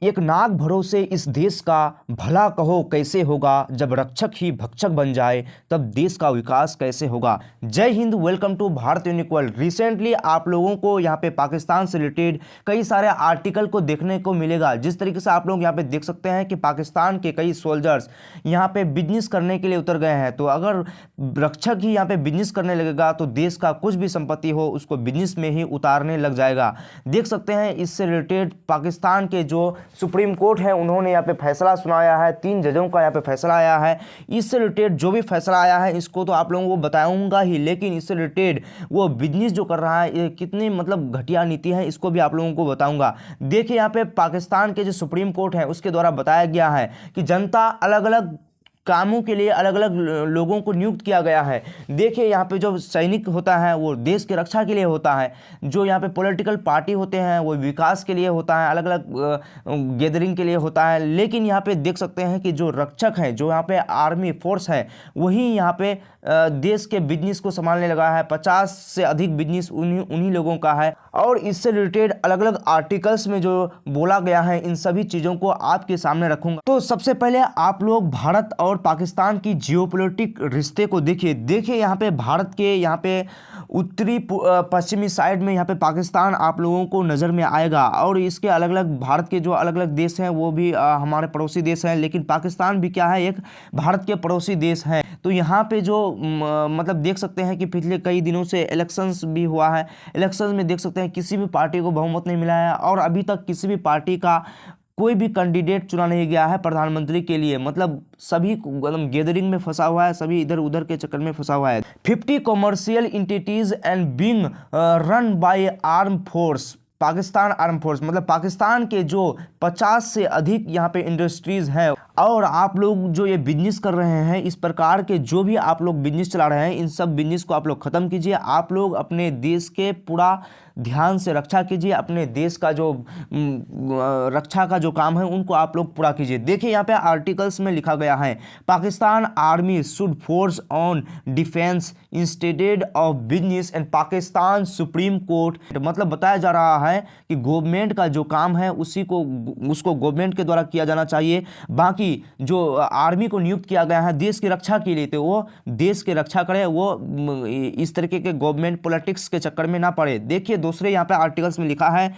एक नाक भरोसे इस देश का भला कहो कैसे होगा, जब रक्षक ही भक्षक बन जाए तब देश का विकास कैसे होगा। जय हिंद, welcome to Bharat unique world. Recently आप लोगों को यहाँ पे पाकिस्तान से रिलेटेड कई सारे आर्टिकल को देखने को मिलेगा। जिस तरीके से आप लोग यहाँ पे देख सकते हैं कि पाकिस्तान के कई सोल्जर्स यहाँ पे बिजनेस करने के लिए उतर गए हैं। तो अगर रक्षक ही यहाँ पे बिजनेस करने लगेगा तो देश का कुछ भी संपत्ति हो उसको बिजनेस में ही उतारने लग जाएगा। देख सकते हैं इससे रिलेटेड पाकिस्तान के जो सुप्रीम कोर्ट है उन्होंने यहाँ पे फैसला सुनाया है। 3 जजों का यहाँ पे फैसला आया है। इससे रिलेटेड जो भी फैसला आया है इसको तो आप लोगों को बताऊंगा ही, लेकिन इससे रिलेटेड वो बिजनेस जो कर रहा है ये कितनी मतलब घटिया नीति है इसको भी आप लोगों को बताऊंगा। देखिए यहाँ पे पाकिस्तान के जो सुप्रीम कोर्ट है उसके द्वारा बताया गया है कि जनता अलग अलग कामों के लिए अलग अलग लोगों को नियुक्त किया गया है। देखिए यहाँ पे जो सैनिक होता है वो देश की रक्षा के लिए होता है, जो यहाँ पे पॉलिटिकल पार्टी होते हैं वो विकास के लिए होता है, अलग अलग गैदरिंग के लिए होता है। लेकिन यहाँ पे देख सकते हैं कि जो रक्षक है, जो यहाँ पे आर्मी फोर्स है, वही यहाँ पे देश के बिजनेस को संभालने लगा है। 50 से अधिक बिजनेस उन्हीं लोगों का है। और इससे रिलेटेड अलग अलग आर्टिकल्स में जो बोला गया है इन सभी चीज़ों को आपके सामने रखूंगा। तो सबसे पहले आप लोग भारत और पाकिस्तान की जियोपॉलिटिक रिश्ते को देखिए यहाँ पे भारत के यहाँ पे उत्तरी पश्चिमी साइड में यहाँ पे पाकिस्तान आप लोगों को नज़र में आएगा। और इसके अलग अलग भारत के जो अलग अलग देश हैं वो भी हमारे पड़ोसी देश हैं, लेकिन पाकिस्तान भी क्या है, एक भारत के पड़ोसी देश है। तो यहाँ पे जो मतलब देख सकते हैं कि पिछले कई दिनों से इलेक्शंस भी हुआ है। इलेक्शंस में देख सकते हैं किसी भी पार्टी को बहुमत नहीं मिला है और अभी तक किसी भी पार्टी का कोई भी कैंडिडेट चुना नहीं गया है प्रधानमंत्री के लिए। मतलब सभी एकदम गैदरिंग में फंसा हुआ है, सभी इधर उधर के चक्कर में फंसा हुआ है। 50 commercial entities and being run by arm force, Pakistan arm force, मतलब पाकिस्तान के जो 50 से अधिक यहाँ पे इंडस्ट्रीज हैं। और आप लोग जो ये बिजनेस कर रहे हैं, इस प्रकार के जो भी आप लोग बिजनेस चला रहे हैं, इन सब बिजनेस को आप लोग ख़त्म कीजिए। आप लोग अपने देश के पूरा ध्यान से रक्षा कीजिए। अपने देश का जो रक्षा का जो काम है उनको आप लोग पूरा कीजिए। देखिए यहाँ पे आर्टिकल्स में लिखा गया है, Pakistan army should force on defence instead of business and Pakistan supreme court, मतलब बताया जा रहा है कि गवर्नमेंट का जो काम है उसको गवर्नमेंट के द्वारा किया जाना चाहिए। बाकी जो आर्मी को नियुक्त किया गया है देश की रक्षा के लिए, तो वो देश की रक्षा करे, वो इस तरीके के गवर्नमेंट पॉलिटिक्स के चक्कर में ना पड़े। देखिए दूसरे यहाँ पे आर्टिकल्स में लिखा है,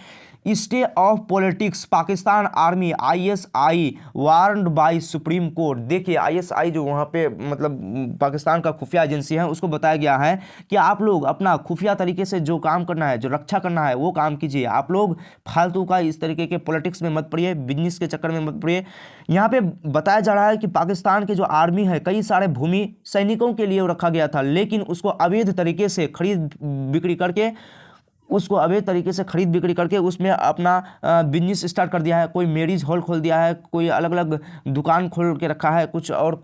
stay of politics Pakistan army ISI warned by supreme court. देखिए ISI जो वहाँ पे मतलब पाकिस्तान का खुफिया एजेंसी है उसको बताया गया है कि आप लोग अपना खुफिया तरीके से जो काम करना है, जो रक्षा करना है वो काम कीजिए। आप लोग फालतू का इस तरीके के पॉलिटिक्स में मत पड़िए, बिजनेस के चक्कर में मत पड़िए। यहाँ पे बताया जा रहा है कि पाकिस्तान के जो आर्मी है कई सारे भूमि सैनिकों के लिए रखा गया था, लेकिन उसको अवैध तरीके से खरीद बिक्री करके उसमें अपना बिजनेस स्टार्ट कर दिया है। कोई मैरिज हॉल खोल दिया है, कोई अलग अलग दुकान खोल के रखा है, कुछ और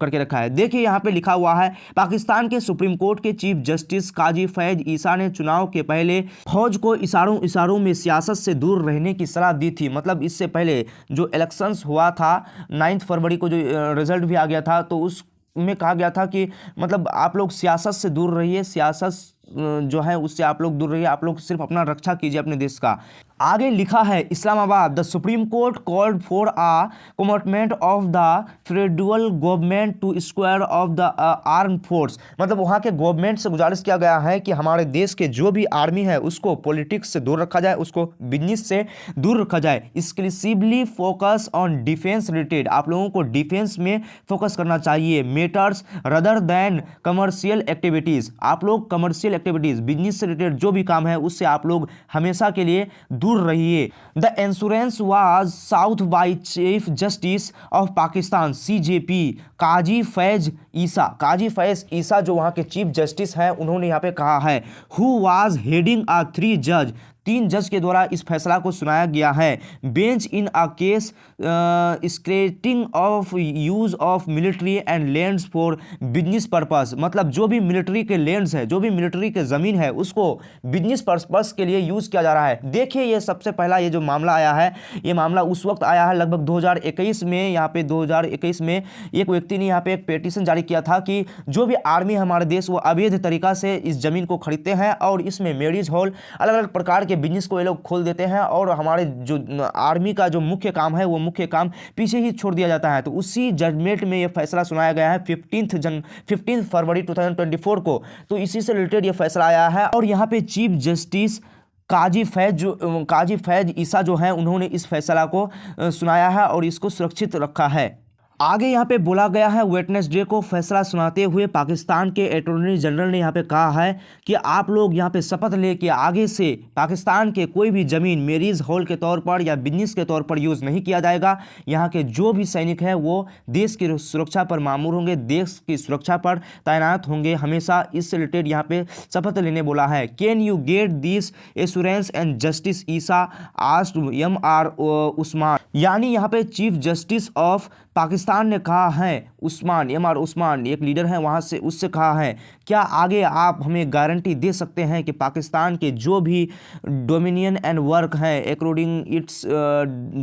करके रखा है। देखिए यहाँ पे लिखा हुआ है, पाकिस्तान के सुप्रीम कोर्ट के चीफ जस्टिस काजी फैज ईसा ने चुनाव के पहले फौज को इशारों में सियासत से दूर रहने की सलाह दी थी। मतलब इससे पहले जो इलेक्शंस हुआ था 9 फरवरी को, जो रिजल्ट भी आ गया था, तो उसमें कहा गया था कि मतलब आप लोग सियासत से दूर रहिए, सियासत जो है उससे आप लोग दूर रहिए, आप लोग सिर्फ अपना रक्षा कीजिए अपने देश का। आगे लिखा है, Islamabad the supreme court called for a commitment of the federal government to square of the arm force, मतलब वहाँ के गवर्नमेंट से गुजारिश किया गया है कि हमारे देश के जो भी आर्मी है उसको पॉलिटिक्स से दूर रखा जाए, उसको बिजनेस से दूर रखा जाए। Exclusively focus on defence related, आप लोगों को डिफेंस में फोकस करना चाहिए, matters rather than commercial activities. आप लोग कमर्शियल एक्टिविटीज़, बिजनेस से रिलेटेड जो भी काम है उससे आप लोग हमेशा के लिए दूर रहिए। The insurance was south by chief justice of Pakistan CJP काजी फैज ईसा जो वहाँ के चीफ जस्टिस हैं उन्होंने यहाँ पे कहा है, हु वाज हेडिंग अ 3 जज, 3 जज के द्वारा इस फैसला को सुनाया गया है। Bench in a case scrutinizing of use of military and lands for business purpose, मतलब जो भी मिलिट्री के लैंड्स है, जो भी मिलिट्री के ज़मीन है उसको बिजनेस पर्पस के लिए यूज़ किया जा रहा है। देखिए ये सबसे पहला ये जो मामला आया है, ये मामला उस वक्त आया है लगभग 2021 में। यहाँ पे 2021 में एक व्यक्ति ने यहाँ पे एक पेटिशन जारी किया था कि जो भी आर्मी हमारे देश वो अवैध तरीका से इस ज़मीन को खरीदते हैं और इसमें मैरिज हॉल, अलग अलग प्रकार के के बिजनेस को ये लोग खोल देते हैं और हमारे जो आर्मी का जो मुख्य काम है वो मुख्य काम पीछे ही छोड़ दिया जाता है। तो उसी जजमेंट में ये फैसला सुनाया गया है 15 फरवरी 2024 को। तो इसी से रिलेटेड ये फैसला आया है और यहाँ पे चीफ जस्टिस काजी फैज ईसा जो है उन्होंने इस फैसला को सुनाया है और इसको सुरक्षित रखा है। आगे यहाँ पे बोला गया है वेडनेसडे को फैसला सुनाते हुए पाकिस्तान के अटॉर्नी जनरल ने यहाँ पे कहा है कि आप लोग यहाँ पे शपथ ले कि आगे से पाकिस्तान के कोई भी ज़मीन मैरिज हॉल के तौर पर या बिजनेस के तौर पर यूज़ नहीं किया जाएगा। यहाँ के जो भी सैनिक हैं वो देश की सुरक्षा पर मामूर होंगे, देश की सुरक्षा पर तैनात होंगे हमेशा। इससे रिलेटेड यहाँ पे शपथ लेने बोला है। Can you get this assurance and justice Isa asked MR. Usman, यानी यहाँ पे चीफ जस्टिस ऑफ पाकिस्तान ने कहा है, एम.आर. उस्मान एक लीडर है वहाँ से, उससे कहा है क्या आगे आप हमें गारंटी दे सकते हैं कि पाकिस्तान के जो भी डोमिनियन एंड वर्क हैं अकॉर्डिंग इट्स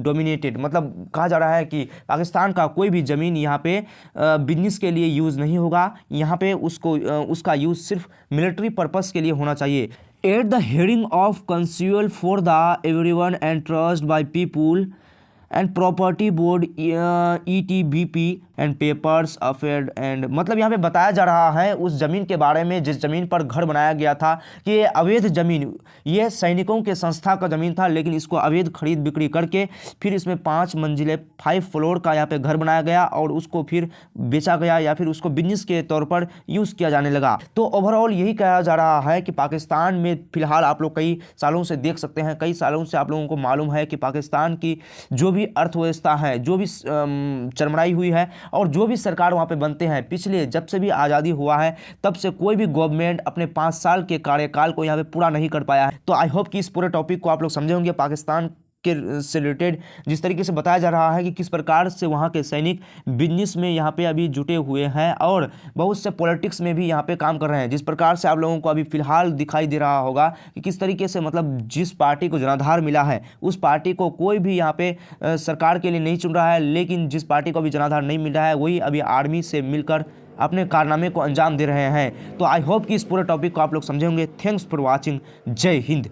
डोमिनेटेड, मतलब कहा जा रहा है कि पाकिस्तान का कोई भी ज़मीन यहाँ पे बिजनेस के लिए यूज़ नहीं होगा, यहाँ पे उसका यूज़ सिर्फ मिलिट्री पर्पस के लिए होना चाहिए। At the hearing of counsel for the एवरीवन and trust by people and property board ETBP and papers affair and, मतलब यहाँ पे बताया जा रहा है उस ज़मीन के बारे में जिस ज़मीन पर घर बनाया गया था कि ये अवैध ज़मीन, ये सैनिकों के संस्था का ज़मीन था लेकिन इसको अवैध खरीद बिक्री करके फिर इसमें 5 मंजिले 5 फ्लोर का यहाँ पे घर बनाया गया और उसको फिर बेचा गया या फिर उसको बिजनेस के तौर पर यूज़ किया जाने लगा। तो ओवरऑल यही कहा जा रहा है कि पाकिस्तान में फ़िलहाल आप लोग कई सालों से देख सकते हैं, कई सालों से आप लोगों को मालूम है कि पाकिस्तान की जो भी अर्थव्यवस्था है, जो भी चरमराई हुई है और जो भी सरकार वहाँ पे बनते हैं, पिछले जब से भी आज़ादी हुआ है तब से कोई भी गवर्नमेंट अपने 5 साल के कार्यकाल को यहाँ पे पूरा नहीं कर पाया है। तो आई होप कि इस पूरे टॉपिक को आप लोग समझे होंगे। पाकिस्तान के से रिलेटेड जिस तरीके से बताया जा रहा है कि किस प्रकार से वहाँ के सैनिक बिजनेस में यहाँ पे अभी जुटे हुए हैं और बहुत से पॉलिटिक्स में भी यहाँ पे काम कर रहे हैं, जिस प्रकार से आप लोगों को अभी फिलहाल दिखाई दे रहा होगा कि किस तरीके से मतलब जिस पार्टी को जनाधार मिला है उस पार्टी को कोई भी यहाँ पे सरकार के लिए नहीं चुन रहा है, लेकिन जिस पार्टी को अभी जनाधार नहीं मिल रहा है वही अभी आर्मी से मिलकर अपने कारनामे को अंजाम दे रहे हैं। तो आई होप कि इस पूरे टॉपिक को आप लोग समझे होंगे। Thanks for watching. जय हिंद।